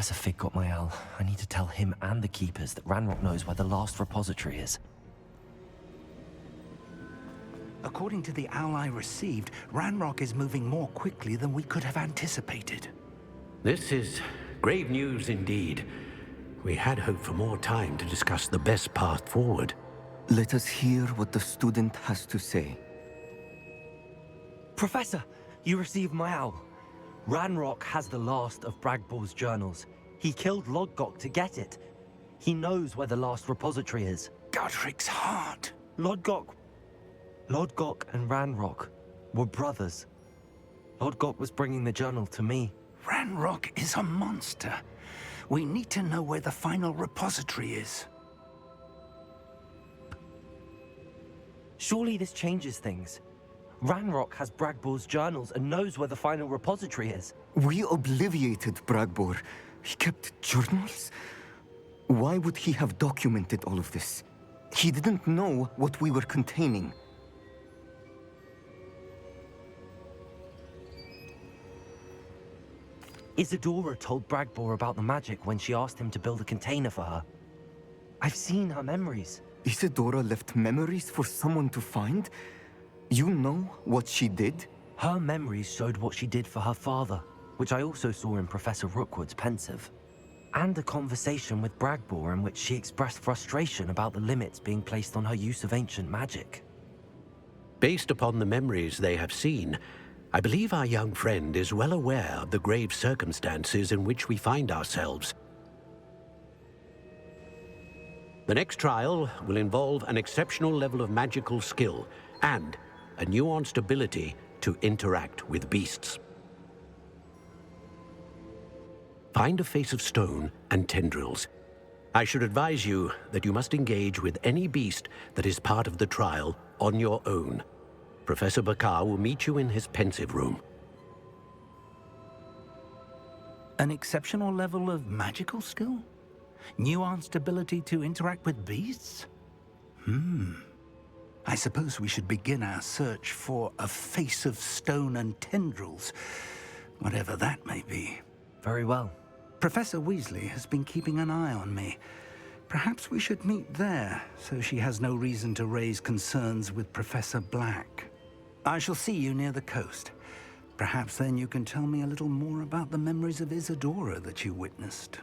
Professor Fig got my owl. I need to tell him and the Keepers that Ranrock knows where the last repository is. According to the owl I received, Ranrock is moving more quickly than we could have anticipated. This is grave news indeed. We had hoped for more time to discuss the best path forward. Let us hear what the student has to say. Professor, you received my owl. Ranrock has the last of Bragbor's journals. He killed Lodgok to get it. He knows where the last repository is. Godric's heart. Lodgok and Ranrock were brothers. Lodgok was bringing the journal to me. Ranrock is a monster. We need to know where the final repository is. Surely this changes things. Ranrock has Bragbor's journals and knows where the final repository is. We obliviated Bragbor. He kept journals? Why would he have documented all of this? He didn't know what we were containing. Isadora told Bragbor about the magic when she asked him to build a container for her. I've seen her memories. Isadora left memories for someone to find? You know what she did? Her memories showed what she did for her father, which I also saw in Professor Rookwood's Pensive. And a conversation with Bragbor in which she expressed frustration about the limits being placed on her use of ancient magic. Based upon the memories they have seen, I believe our young friend is well aware of the grave circumstances in which we find ourselves. The next trial will involve an exceptional level of magical skill and a nuanced ability to interact with beasts. Find a face of stone and tendrils. I should advise you that you must engage with any beast that is part of the trial on your own. Professor Bakar will meet you in his Pensive room. An exceptional level of magical skill? Nuanced ability to interact with beasts? I suppose we should begin our search for a face of stone and tendrils, whatever that may be. Very well. Professor Weasley has been keeping an eye on me. Perhaps we should meet there, so she has no reason to raise concerns with Professor Black. I shall see you near the coast. Perhaps then you can tell me a little more about the memories of Isadora that you witnessed.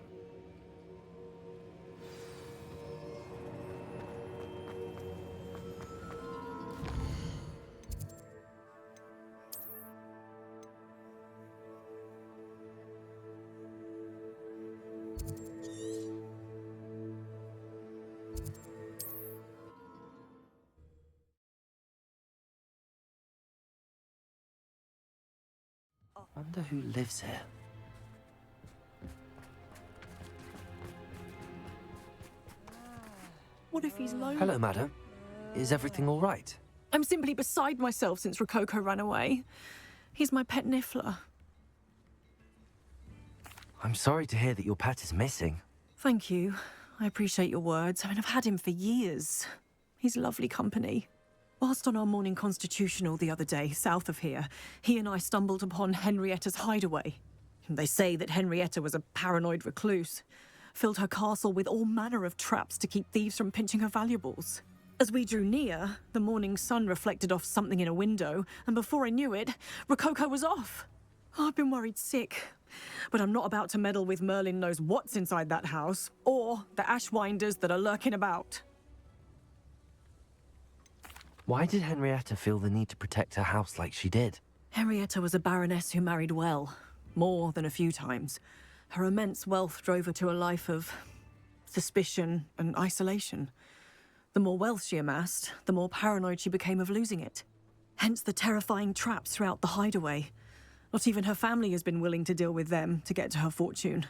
Wonder who lives here. What if he's lonely? Hello, madam. Is everything all right? I'm simply beside myself since Rococo ran away. He's my pet Niffler. I'm sorry to hear that your pet is missing. Thank you. I appreciate your words. I mean, I've had him for years. He's lovely company. Whilst on our morning constitutional the other day, south of here, he and I stumbled upon Henrietta's hideaway. They say that Henrietta was a paranoid recluse, filled her castle with all manner of traps to keep thieves from pinching her valuables. As we drew near, the morning sun reflected off something in a window, and before I knew it, Rococo was off. I've been worried sick, but I'm not about to meddle with Merlin knows what's inside that house, or the Ashwinders that are lurking about. Why did Henrietta feel the need to protect her house like she did? Henrietta was a baroness who married well, more than a few times. Her immense wealth drove her to a life of suspicion and isolation. The more wealth she amassed, the more paranoid she became of losing it. Hence the terrifying traps throughout the hideaway. Not even her family has been willing to deal with them to get to her fortune.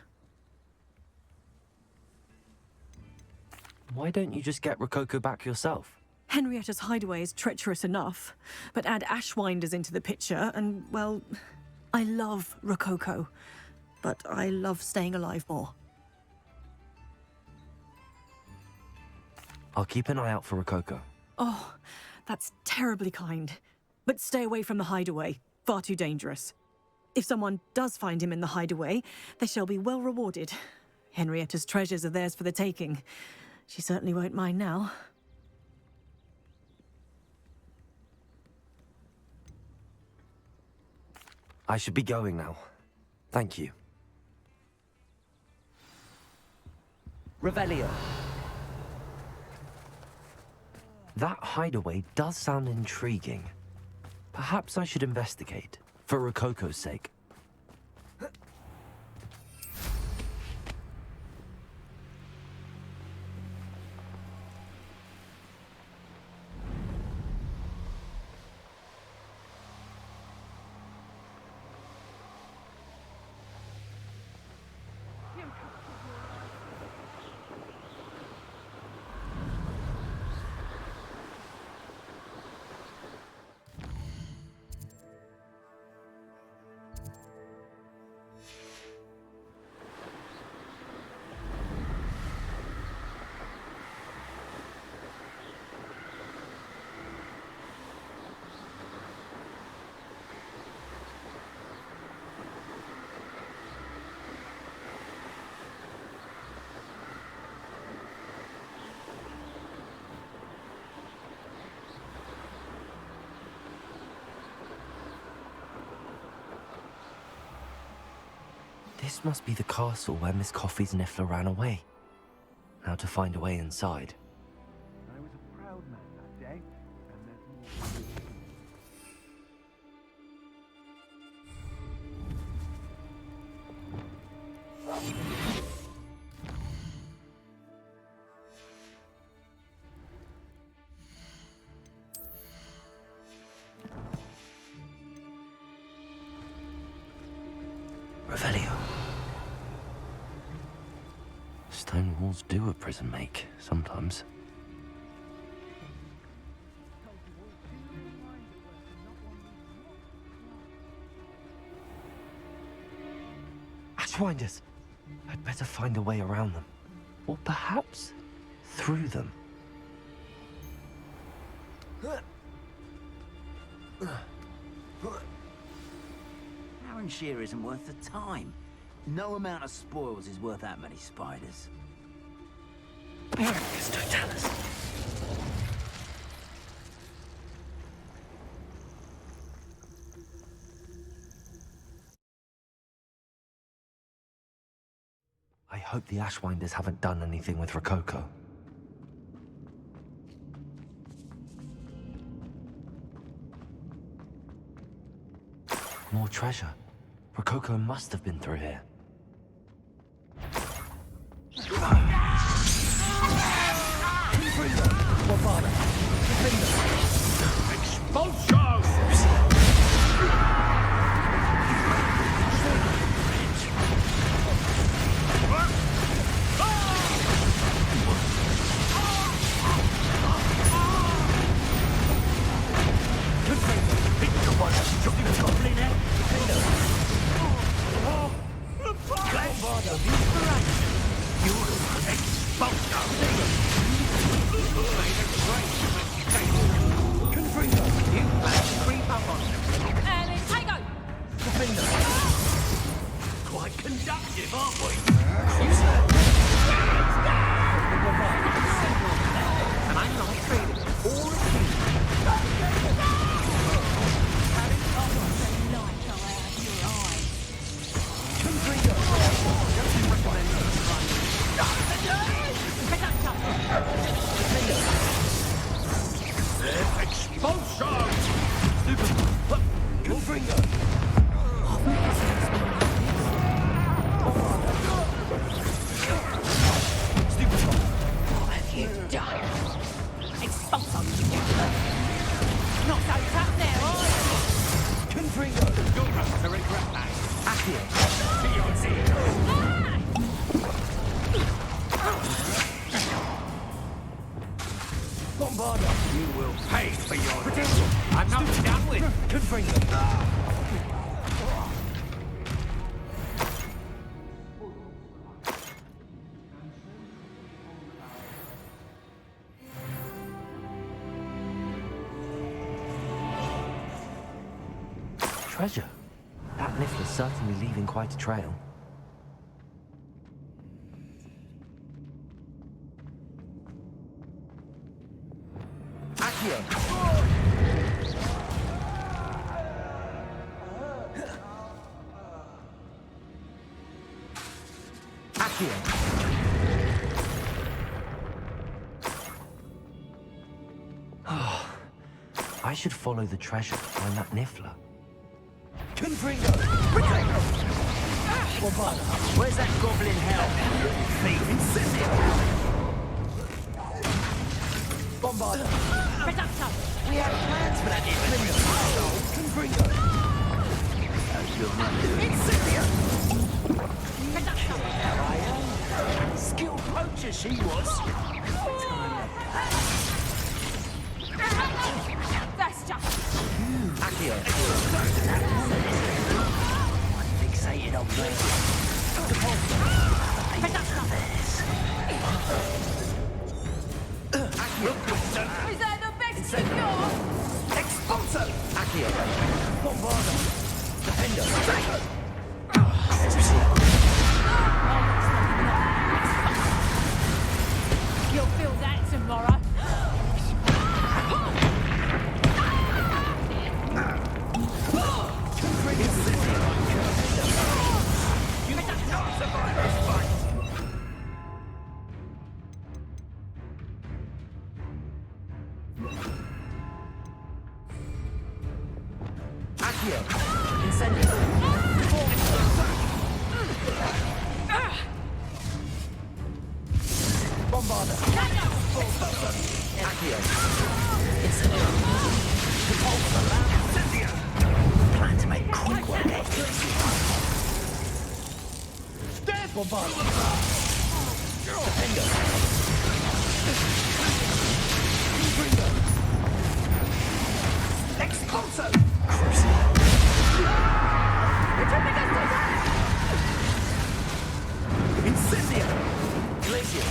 Why don't you just get Rococo back yourself? Henrietta's hideaway is treacherous enough, but add Ashwinders into the picture and, well, I love Rococo, but I love staying alive more. I'll keep an eye out for Rococo. Oh, that's terribly kind. But stay away from the hideaway. Far too dangerous. If someone does find him in the hideaway, they shall be well rewarded. Henrietta's treasures are theirs for the taking. She certainly won't mind now. I should be going now. Thank you. Revelio. That hideaway does sound intriguing. Perhaps I should investigate, for Rococo's sake. This must be the castle where Miss Coffey's Niffler ran away. Now to find a way inside. I was a proud man that day, and there's more. Revelio. Stone walls do a prison make, sometimes. Ashwinders! I'd better find a way around them. Or perhaps through them. Shear isn't worth the time. No amount of spoils is worth that many spiders. Miracus Totalis! I hope the Ashwinders haven't done anything with Rococo. More treasure. Rococo must have been through here. Treasure? That Niffler's certainly leaving quite a trail. Accio! I should follow the treasure to find that Niffler. Confringo! Protego! Bombarda! Where's that goblin hell? Thief! Incendio! Bombarda! Reducto! We had plans for that Confringo! Incendio! Reducto! Skilled poacher she was! That's just... Accio! Fixated on me. Reducto! Accio! Is that the best of yours? Expulso! Accio! Bombarda! Defender! You'll feel that tomorrow. Accio! Incendio! Bombarda! Accio! Incendio! Incendio! Plan to make quick work, eh? Stand! Bombarda! Defender! Confringo! Expulso! Incendio! Glacier!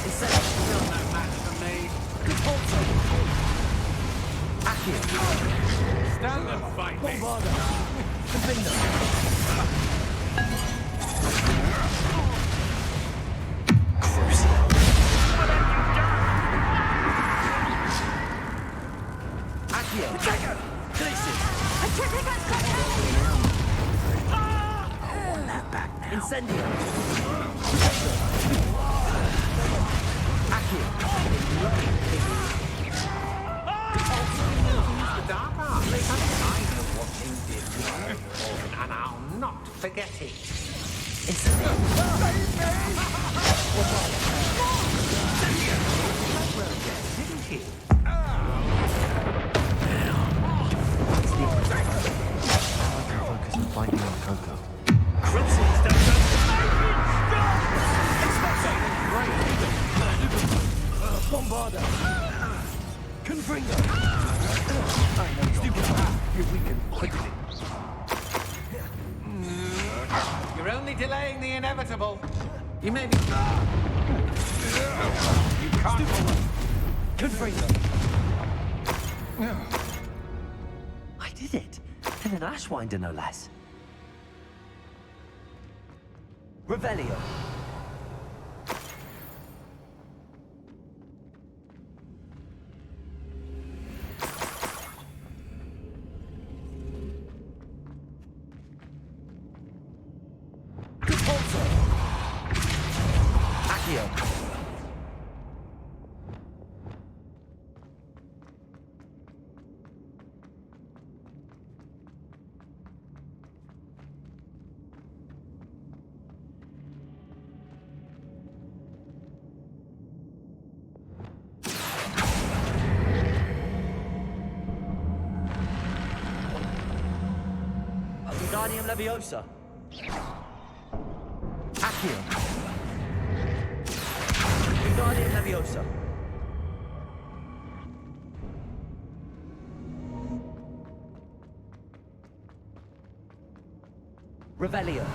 Incendio! Still no match for me. Repulso! Accio! Stand and fight me! Bombarda! Defender! Crucial! What have you done? Accio! Attacker! Glacier! Incendio! Accio! Dark art. I know what you did to her, and I'll not forget it. Incendio! Didn't he? Focus on finding our Coco. Bombarda! Confringo! I know stupid you're weak and quickly. You're only delaying the inevitable. You may be... You can't... Confringo! I did it! And an Ashwinder, no less. Revelio! Accio! Wingardium Leviosa! Accio! Wingardium Leviosa! Revelio!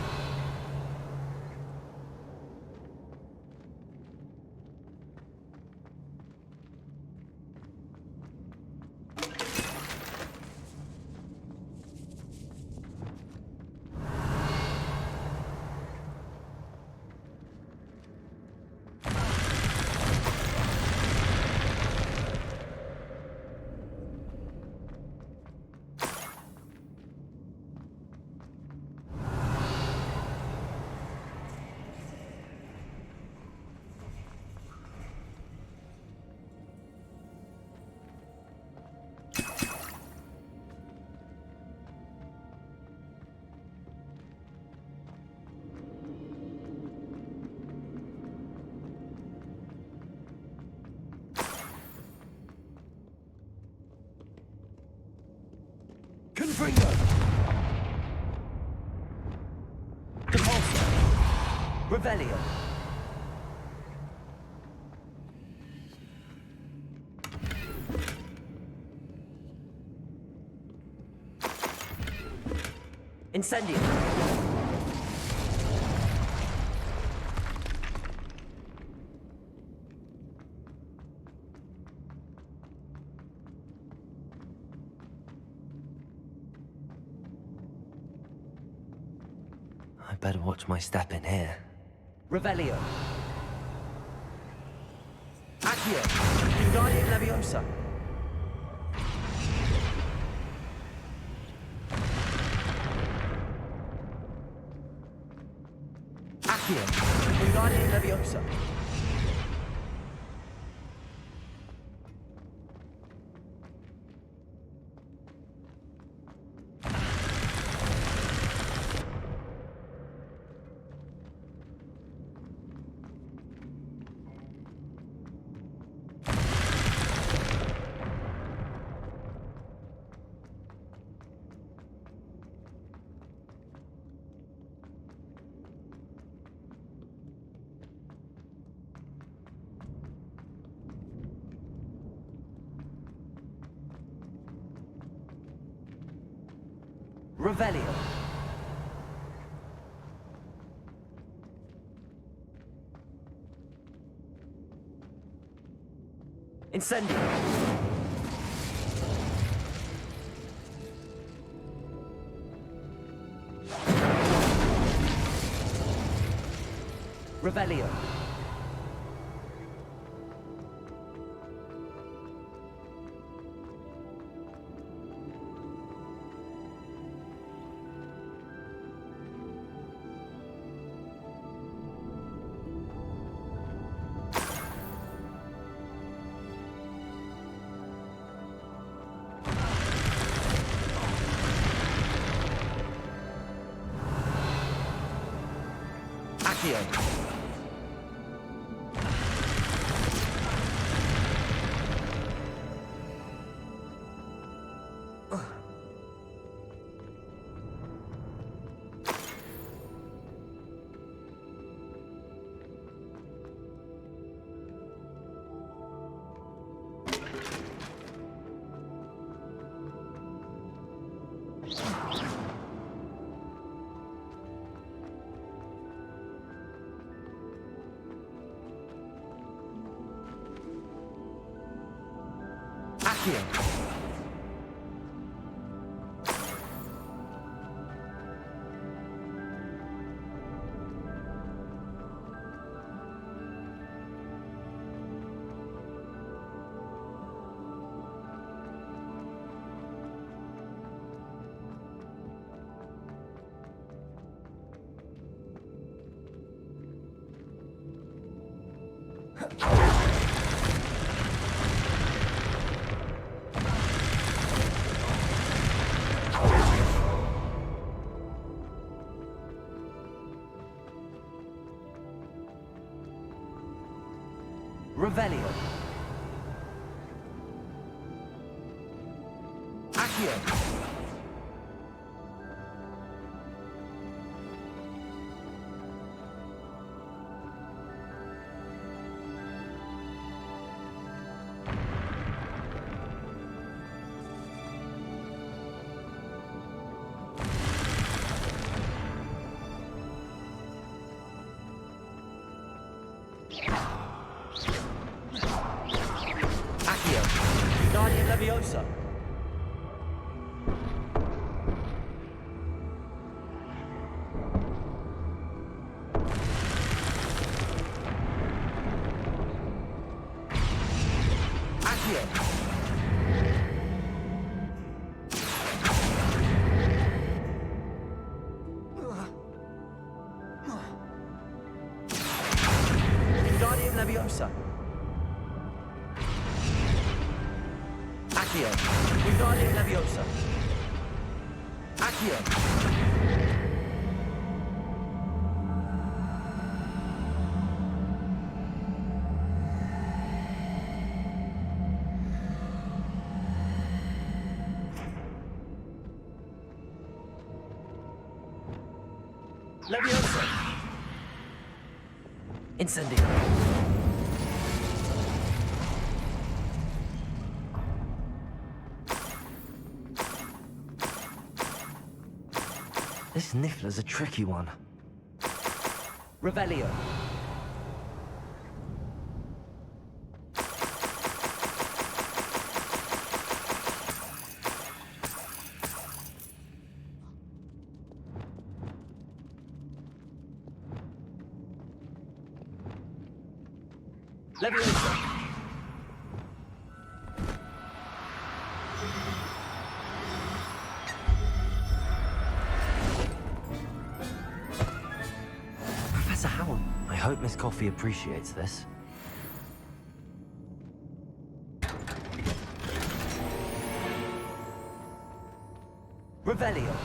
Confringo! Depulso! Revelio! Incendio! I better watch my step in here. Revelio. Accio. Wingardium Leviosa. Accio. Wingardium Leviosa. Revelio. Incendio. Revelio. Accio. Accio. Revelio. Accio. Wingardium Leviosa. Accio. Wingardium Leviosa. Accio. Wingardium Leviosa. Accio. Leviosa! Incendio! This Niffler's a tricky one. Revelio. Leviosa. Professor Howell, I hope Miss Coffee appreciates this. Revelio.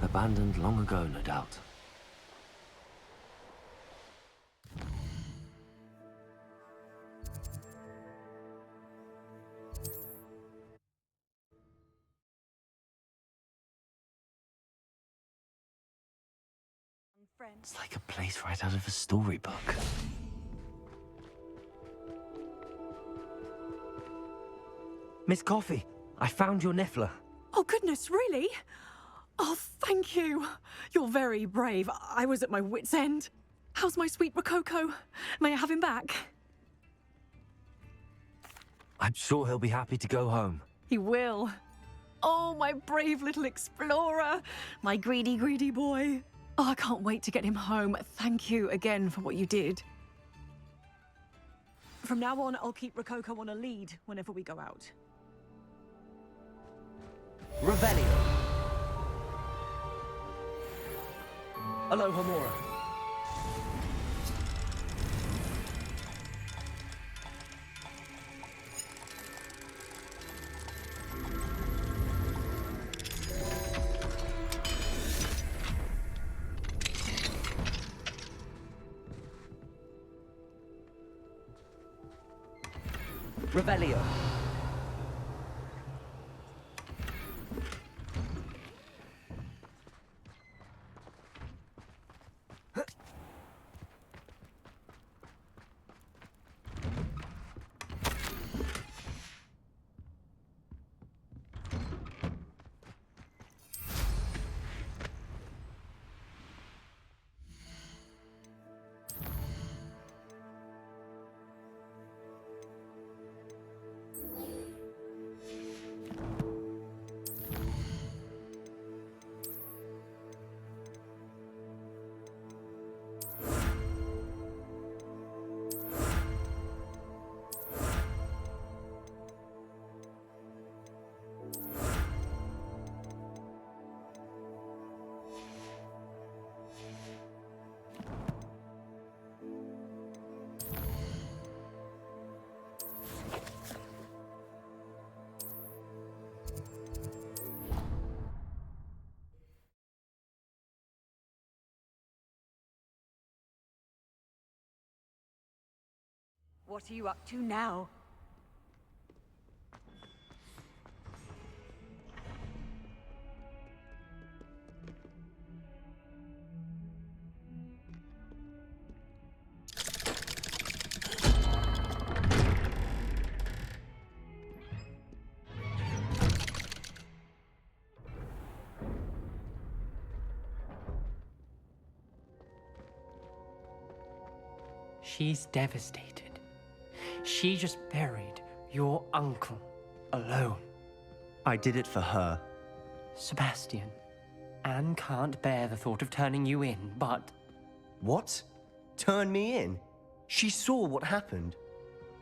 Abandoned long ago, no doubt. It's like a place right out of a storybook. Miss Coffee, I found your Niffler. Oh, goodness, really? Oh, thank you. You're very brave. I was at my wit's end. How's my sweet Rococo? May I have him back? I'm sure he'll be happy to go home. He will. Oh, my brave little explorer. My greedy, greedy boy. Oh, I can't wait to get him home. Thank you again for what you did. From now on, I'll keep Rococo on a lead whenever we go out. Revelio. Aloha Mora. Revelio. What are you up to now? She's devastated. She just buried your uncle alone. I did it for her. Sebastian, Anne can't bear the thought of turning you in, but What? Turn me in? She saw what happened.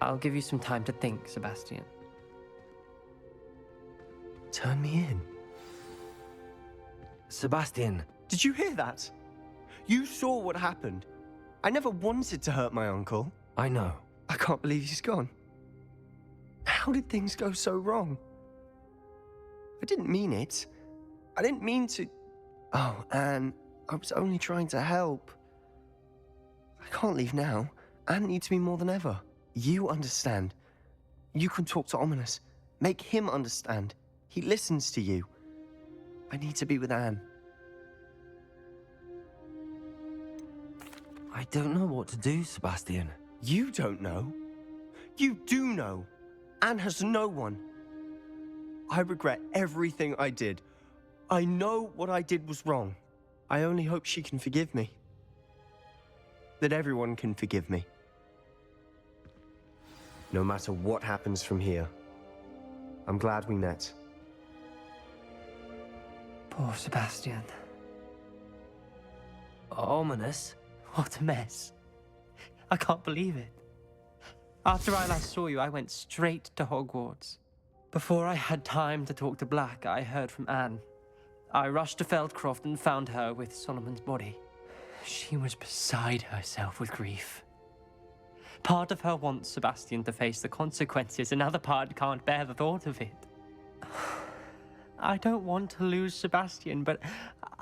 I'll give you some time to think, Sebastian. Turn me in? Sebastian, Did you hear that? You saw what happened. I never wanted to hurt my uncle. I know. I can't believe he's gone. How did things go so wrong? I didn't mean it. I didn't mean to... Oh, Anne, I was only trying to help. I can't leave now. Anne needs me more than ever. You understand. You can talk to Ominous. Make him understand. He listens to you. I need to be with Anne. I don't know what to do, Sebastian. You don't know. You do know. Anne has no one. I regret everything I did. I know what I did was wrong. I only hope she can forgive me. That everyone can forgive me. No matter what happens from here. I'm glad we met. Poor Sebastian. Ominous? What a mess. I can't believe it. After I last saw you, I went straight to Hogwarts. Before I had time to talk to Black, I heard from Anne. I rushed to Feldcroft and found her with Solomon's body. She was beside herself with grief. Part of her wants Sebastian to face the consequences, another part can't bear the thought of it. I don't want to lose Sebastian, but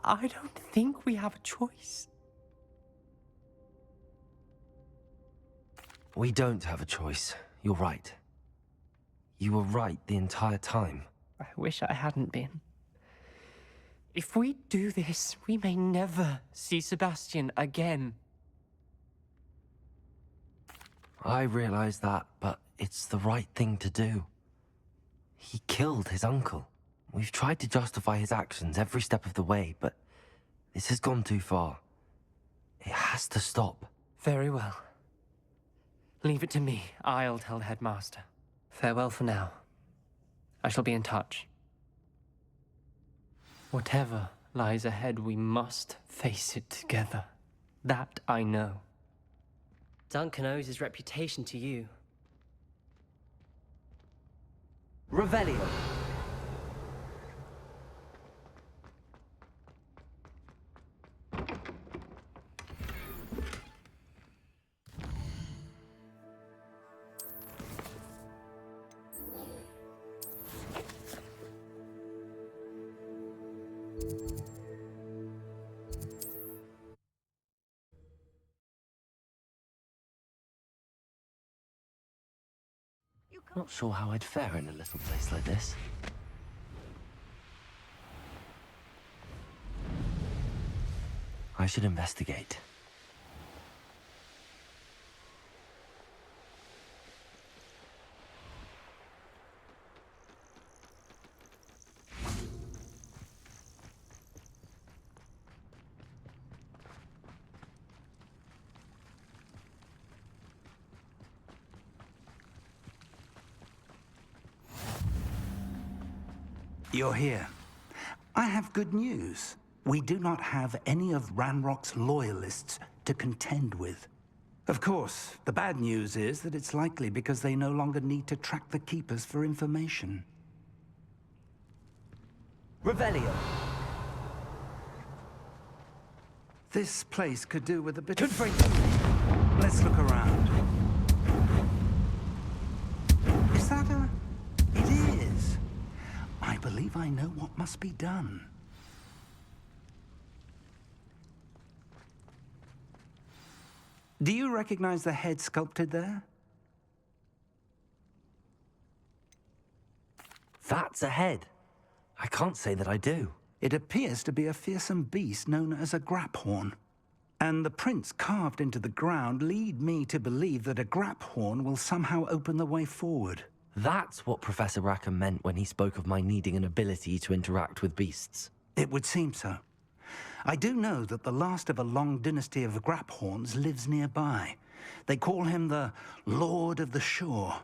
I don't think we have a choice. We don't have a choice. You're right. You were right the entire time. I wish I hadn't been. If we do this, we may never see Sebastian again. I realize that, but it's the right thing to do. He killed his uncle. We've tried to justify his actions every step of the way, but this has gone too far. It has to stop. Very well. Leave it to me. I'll tell the headmaster. Farewell for now. I shall be in touch. Whatever lies ahead, we must face it together. That I know. Duncan owes his reputation to you. Revelio. Not sure how I'd fare in a little place like this. I should investigate. You're here. I have good news. We do not have any of Ranrock's loyalists to contend with. Of course, the bad news is that it's likely because they no longer need to track the Keepers for information. Revelio. This place could do with a bit of... Let's look around. Is that a... It is. I believe I know what must be done. Do you recognize the head sculpted there? That's a head. I can't say that I do. It appears to be a fearsome beast known as a Graphorn. And the prints carved into the ground lead me to believe that a Graphorn will somehow open the way forward. That's what Professor Rackham meant when he spoke of my needing an ability to interact with beasts. It would seem so. I do know that the last of a long dynasty of Graphorns lives nearby, They call him the Lord of the Shore.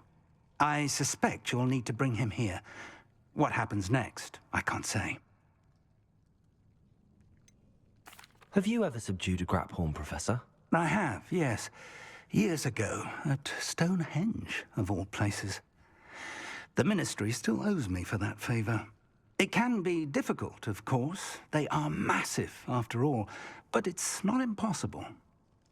I suspect you'll need to bring him here. What happens next, I can't say. Have you ever subdued a Graphorn, Professor? I have, yes. Years ago, at Stonehenge, of all places. The Ministry still owes me for that favor. It can be difficult, of course. They are massive, after all, but it's not impossible.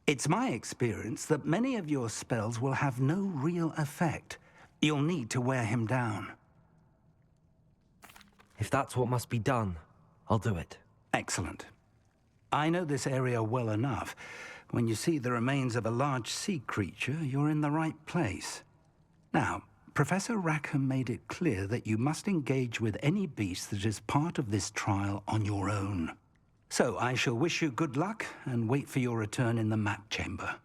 It's my experience that many of your spells will have no real effect. You'll need to wear him down. If that's what must be done, I'll do it. Excellent. I know this area well enough. When you see the remains of a large sea creature, you're in the right place. Now, Professor Rackham made it clear that you must engage with any beast that is part of this trial on your own. So I shall wish you good luck and wait for your return in the map chamber.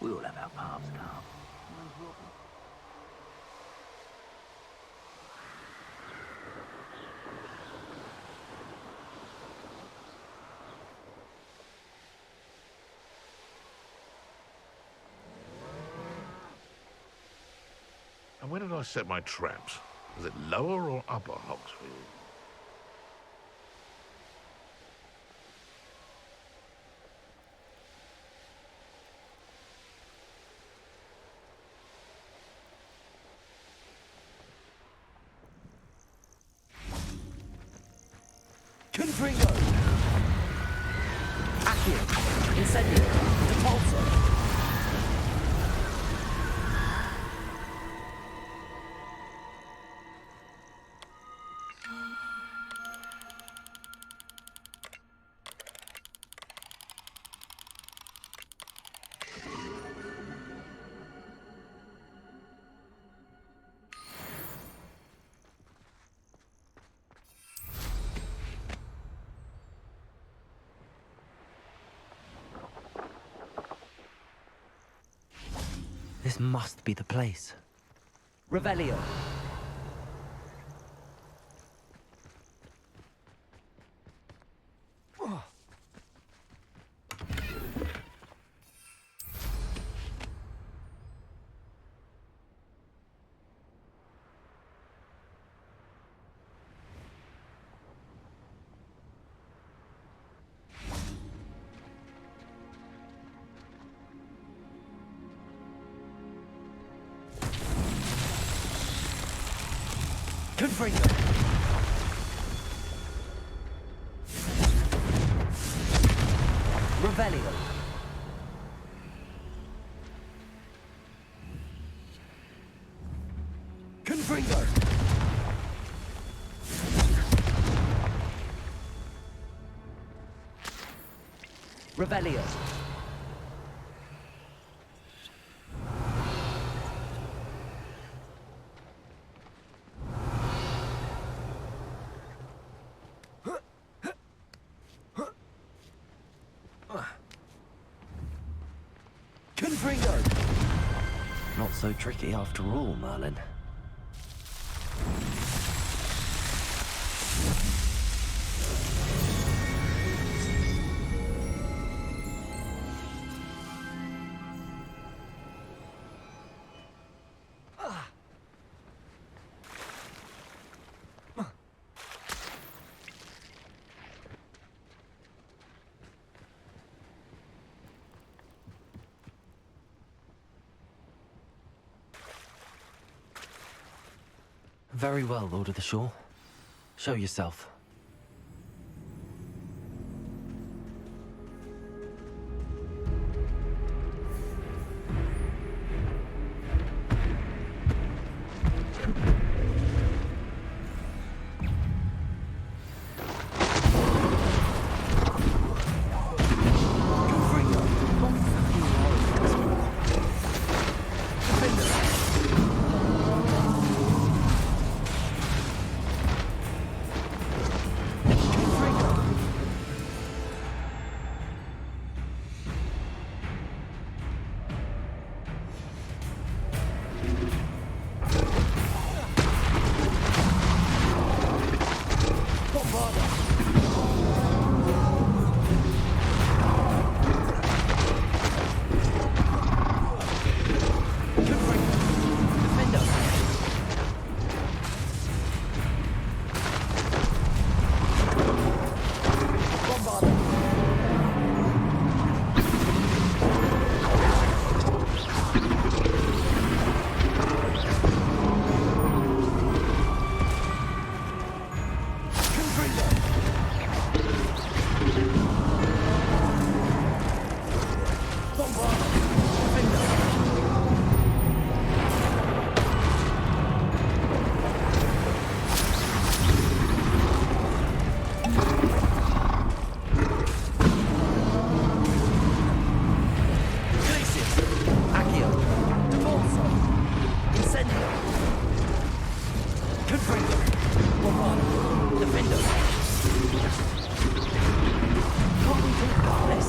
We all have our paths, Carl. And where did I set my traps? Was it lower or upper Hogsfield? Confringo! Accio! Incendio! Depulso! This must be the place. Revelio. Confringo. Revelio. Confringo. Revelio. Confringo. Not so tricky after all, Merlin. Very well, Lord of the Shore. Show yourself. Defender! Can't we talk about this?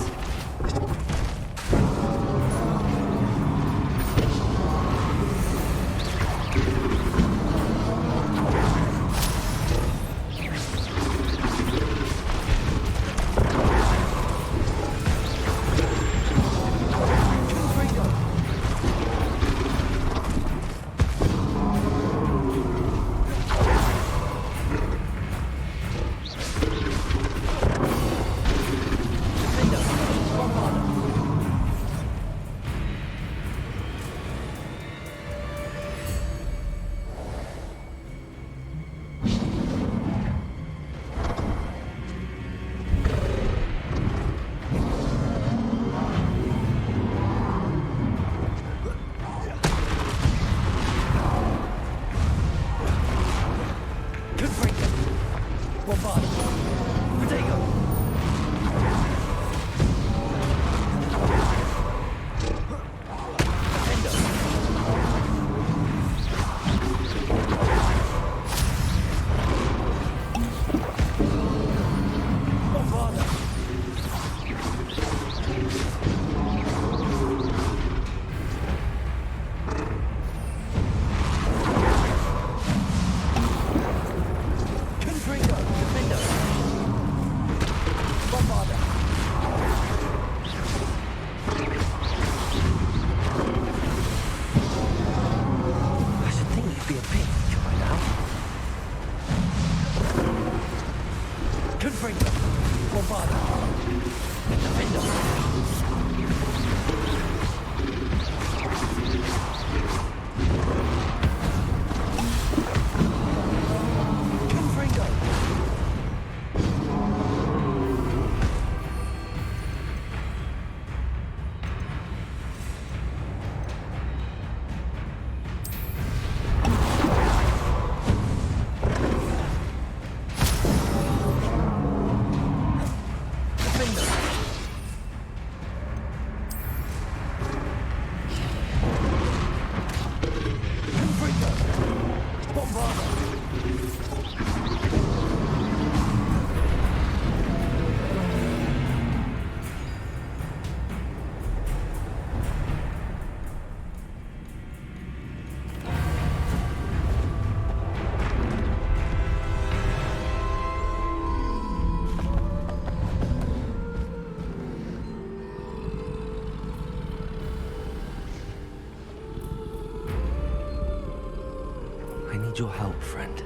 I need your help, friend.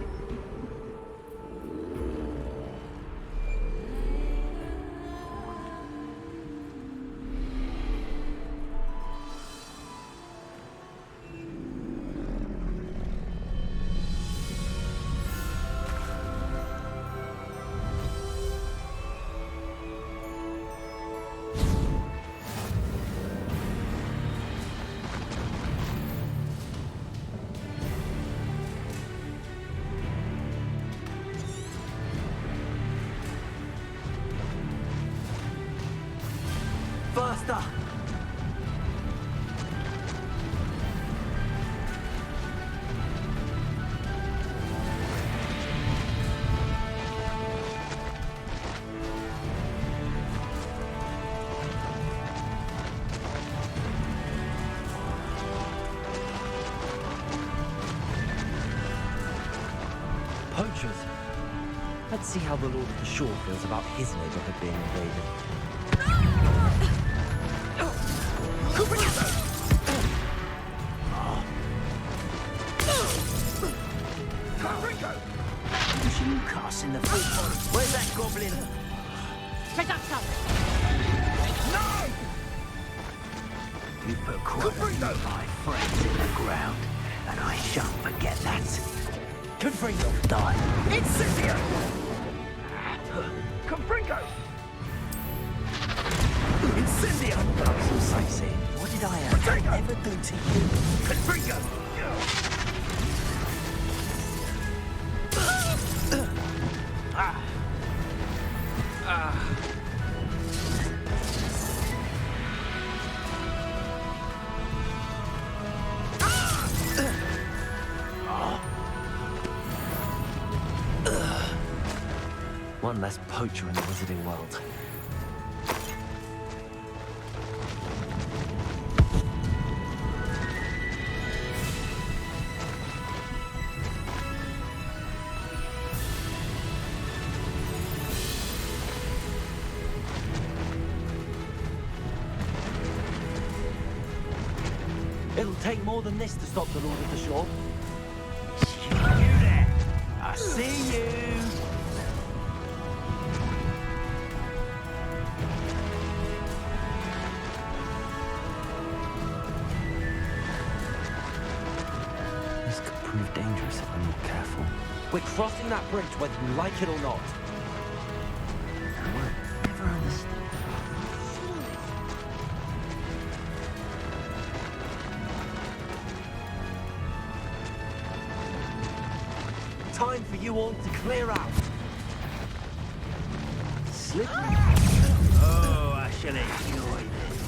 Faster! Poachers. Let's see how the Lord of the Shore feels about his neighborhood being invaded. Lucas in the full forest. Where's that goblin? No! You put quite a few of my friends in the ground, and I shan't forget that. Confringo! Die! Incendio! Confringo! Incendio! I'm so sightseeing. What did I ever do to you? Confringo! One less poacher in the wizarding world. It'll take more than this to stop the Lord of the Shore. You there! I see you! This could prove dangerous if I'm not careful. We're crossing that bridge whether you like it or not. I won't ever understand. Time for you all to clear out. Slippery. Oh, I shall enjoy this.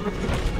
Thank you.